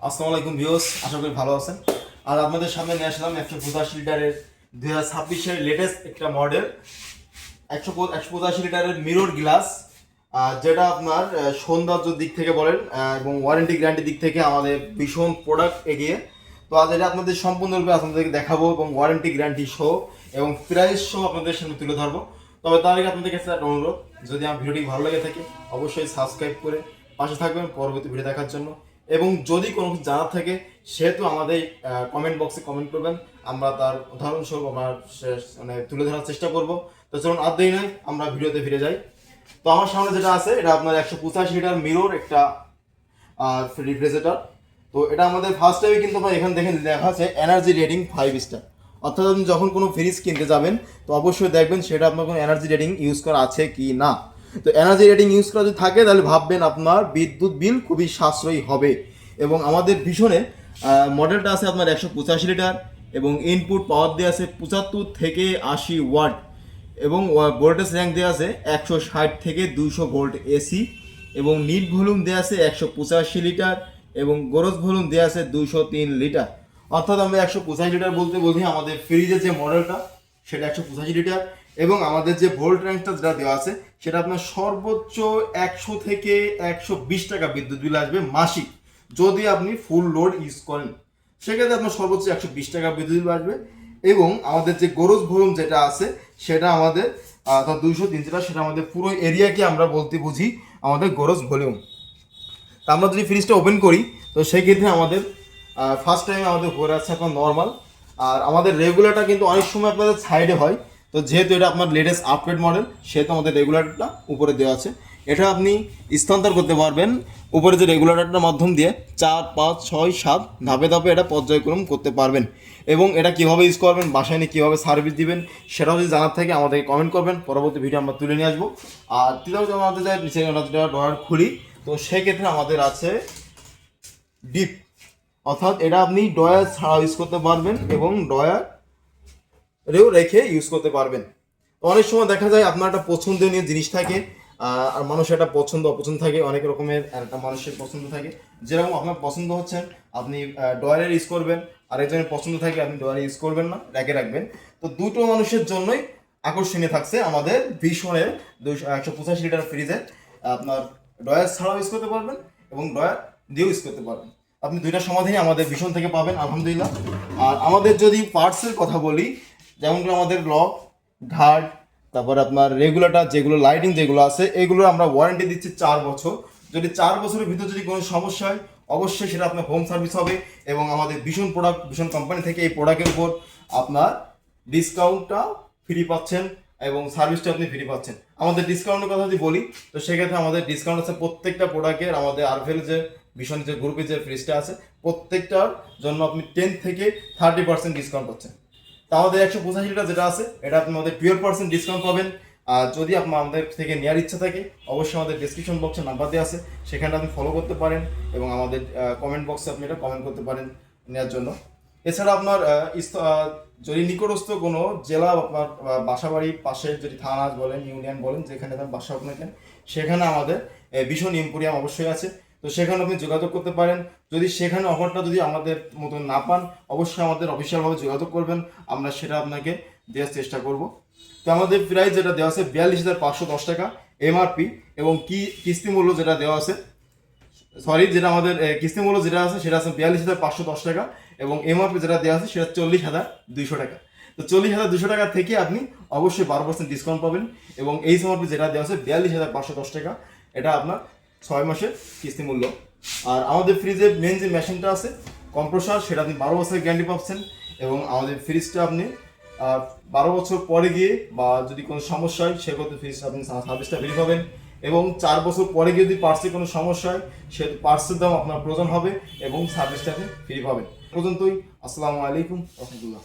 আসসালামু আলাইকুম ভিউয়ার্স, আশা করি ভালো আছেন। আর আপনাদের সামনে নিয়ে আসলাম 185 লিটারের 2026-এর লেটেস্ট একটা মডেল 185 লিটারের মিরর গ্লাস, যেটা আপনার সৌন্দর্যের দিক থেকে বলেন এবং ওয়ারেন্টি গ্যারান্টির দিক থেকে আমাদের ভীষণ প্রোডাক্ট এগিয়ে। তো আজ এটা আপনাদের সম্পূর্ণরূপে আপনাদেরকে দেখাবো এবং ওয়ারেন্টি গ্যারান্টি সহ এবং প্রাইস সহ আপনাদের সামনে তুলে ধরবো। তবে তার আগে আপনাদের কাছে একটা অনুরোধ, যদি আমার ভিডিওটি ভালো লেগে থাকে অবশ্যই সাবস্ক্রাইব করে পাশে থাকবেন পরবর্তী ভিডিও দেখার জন্য। এবং যদি কোনো কিছু জানার থাকে সেহেতু আমাদের কমেন্ট বক্সে কমেন্ট করবেন, আমরা তার উদাহরণস্বরূপ আমরা মানে তুলে ধরার চেষ্টা করব। তো চলুন আর দেরি নয়, আমরা ভিডিওতে ফিরে যাই। তো আমার সামনে যেটা আছে এটা আপনার 185 লিটার মিরর একটা রিফ্রিজারেটর। তো এটা আমাদের ফার্স্ট টাইমে কিন্তু আপনার এখানে দেখেন লেখা আছে এনার্জি রেটিং 5 স্টার। অর্থাৎ আপনি যখন কোনো ফ্রিজ কিনতে যাবেন তো অবশ্যই দেখবেন সেটা আপনার কোনো এনার্জি রেটিং ইউজ করা আছে কি না। তো এনার্জি রেটিং ইউজ করা যদি থাকে তাহলে ভাববেন আপনার বিদ্যুৎ বিল খুবই সাশ্রয়ী হবে। এবং আমাদের ভীষণে মডেলটা আছে আপনার 185 লিটার এবং ইনপুট পাওয়ার দেওয়া আছে 75 থেকে 80 ওয়াট এবং ভোল্টেজ র্যাঙ্ক দেওয়া আছে 160 থেকে 200 ভোল্ট এসি এবং নিট ভলিউম দেওয়া আছে 185 লিটার এবং গ্রোস ভলিউম দেওয়া আছে 203 লিটার। অর্থাৎ আমরা 185 লিটার বলতে বলি আমাদের ফ্রিজের যে মডেলটা সেটা 185 লিটার এবং আমাদের যে ভোল্ট র্যাঙ্কটা যেটা দেওয়া আছে সেটা আপনার সর্বোচ্চ 100 থেকে 120 টাকা বিদ্যুৎ বিল আসবে মাসিক। যদি আপনি ফুল লোড ইউজ করেন সেক্ষেত্রে আপনার সর্বোচ্চ 120 টাকা বিদ্যুৎ বিল আসবে। এবং আমাদের যে গ্রোস ভলিউম যেটা আছে সেটা আমাদের 203 লিটার, সেটা আমাদের পুরো এরিয়াকে আমরা বলতে বুঝি আমাদের গ্রোস ভলিউম। তা আমরা যদি ফ্রিজটা ওপেন করি তো সেই ক্ষেত্রে আমাদের ফার্স্ট টাইমে আমাদের উপরে আছে আপনার নর্মাল, আর আমাদের রেগুলারটা কিন্তু অনেক সময় আপনাদের সাইডে হয়। তো যেহেতু এটা আপনার লেটেস্ট আপডেট মডেল সেহেতু আমাদের রেগুলেটরটা উপরে দেওয়া আছে। এটা আপনি স্থানান্তর করতে পারবেন উপরে যে রেগুলেটরটার মাধ্যম দিয়ে 4, 5, 6, 7 ধাপে ধাপে এটা পর্যায়ক্রম করতে পারবেন। এবং এটা কীভাবে ইউজ করবেন, বাসায় নিয়ে কীভাবে সার্ভিস দিবেন সেটাও যদি জানার থাকে আমাদেরকে কমেন্ট করবেন, পরবর্তী ভিডিও আমরা তুলে নিয়ে আসবো। আর তৃতীয়ত আমাদের যায় নিচে ড্রয়ার খুলি তো সেক্ষেত্রে আমাদের আছে ডিপ, অর্থাৎ এটা আপনি ড্রয়ার ছাড়াও ইউজ করতে পারবেন এবং ড্রয়ারেও রেখে ইউজ করতে পারবেন। তো অনেক সময় দেখা যায় আপনার একটা পছন্দনীয় জিনিস থাকে আর মানুষের একটা পছন্দ অপছন্দ থাকে, অনেক রকমের একটা মানুষের পছন্দ থাকে। যেরকম আপনার পছন্দ হচ্ছে আপনি ড্রয়ারের ইউজ করবেন, আরেকজনের পছন্দ থাকে আপনি ড্রয়ার ইউজ করবেন না, রেখে রাখবেন। তো দুটো মানুষের জন্যই আকর্ষণীয় থাকছে আমাদের ভীষণের 185 লিটার ফ্রিজে। আপনার ড্রয়ার ছাড়াও ইউজ করতে পারবেন এবং ড্রয়ার দিয়েও ইউজ করতে পারবেন। আপনি দুইটা সমাধানই আমাদের ভীষণ থেকে পাবেন আলহামদুলিল্লাহ। আর আমাদের যদি পার্টসের কথা বলি, যেমন করে আমাদের লক, ঘাট, তারপর আপনার রেগুলেটর যেগুলো লাইটিং যেগুলো আছে এগুলো আমরা ওয়ারেন্টি দিচ্ছি 4 বছর। যদি 4 বছরের ভিতর যদি কোনো সমস্যা হয় অবশ্যই সেটা আপনার হোম সার্ভিস হবে এবং আমাদের ভীষণ প্রোডাক্ট ভীষণ কোম্পানি থেকে এই প্রোডাক্টের উপর আপনার ডিসকাউন্টটা ফ্রি পাচ্ছেন এবং সার্ভিসটা আপনি ফ্রি পাচ্ছেন। আমাদের ডিসকাউন্টের কথা যদি বলি তো সেক্ষেত্রে আমাদের ডিসকাউন্ট আছে প্রত্যেকটা প্রোডাক্টের। আমাদের আরভেল যে ভীষণ যে গ্রুপে যে ফ্রিজটা আছে প্রত্যেকটার জন্য আপনি 10 থেকে 30% ডিসকাউন্ট পাচ্ছেন। তা আমাদের 185 লিটার যেটা আছে এটা আপনি আমাদের 12% ডিসকাউন্ট পাবেন। আর যদি আপনার আমাদের থেকে নেওয়ার ইচ্ছা থাকে অবশ্যই আমাদের ডিসক্রিপশন বক্সে নাম্বার দেওয়া আছে, সেখানে আপনি ফলো করতে পারেন এবং আমাদের কমেন্ট বক্সে আপনি এটা কমেন্ট করতে পারেন নেওয়ার জন্য। এছাড়া আপনার যদি নিকটস্থ কোনো জেলা আপনার বাসাবাড়ির পাশে যদি থানা বলেন ইউনিয়ন বলেন যেখানে আপনার বাসা আপনাকে সেখানে আমাদের ভীষণ এম্পোরিয়াম অবশ্যই আছে। তো সেখানে আপনি যোগাযোগ করতে পারেন। যদি সেখানে অফারটা যদি আমাদের মতন না পান অবশ্যই আমাদের অফিসিয়ালভাবে যোগাযোগ করবেন, আমরা সেটা আপনাকে দেওয়ার চেষ্টা করব। তো আমাদের প্রাইস যেটা দেওয়া আছে 42,510 টাকা এমআরপি এবং কিস্তি মূল্য যেটা দেওয়া আছে যেটা আমাদের কিস্তি মূল্য যেটা আছে সেটা আছে 42,510 টাকা এবং এমআরপি যেটা দেওয়া আছে সেটা 40,200 টাকা। তো 40,200 টাকা থেকে আপনি অবশ্যই 12% ডিসকাউন্ট পাবেন এবং এই এমআরপি যেটা দেওয়া আছে 42,510 টাকা, এটা আপনার 6 মাসের কিস্তি মূল্য। আর আমাদের ফ্রিজের মেন যে মেশিনটা আছে কম্প্রেসার সেটা আপনি 12 বছরের গ্যারান্টি পাচ্ছেন এবং আমাদের ফ্রিজটা আপনি 12 বছর পরে গিয়ে বা যদি কোনো সমস্যা হয় সেক্ষেত্রে ফ্রিজ আপনি সার্ভিসটা ফ্রি পাবেন এবং 4 বছর পরে গিয়ে যদি পার্টসে কোনো সমস্যা হয় সে পার্টসের দাম আপনার প্রয়োজন হবে এবং সার্ভিসটা আপনি ফ্রি পাবেন। পর্যন্তই। আসসালামু আলাইকুম রহমতুল্লাহ।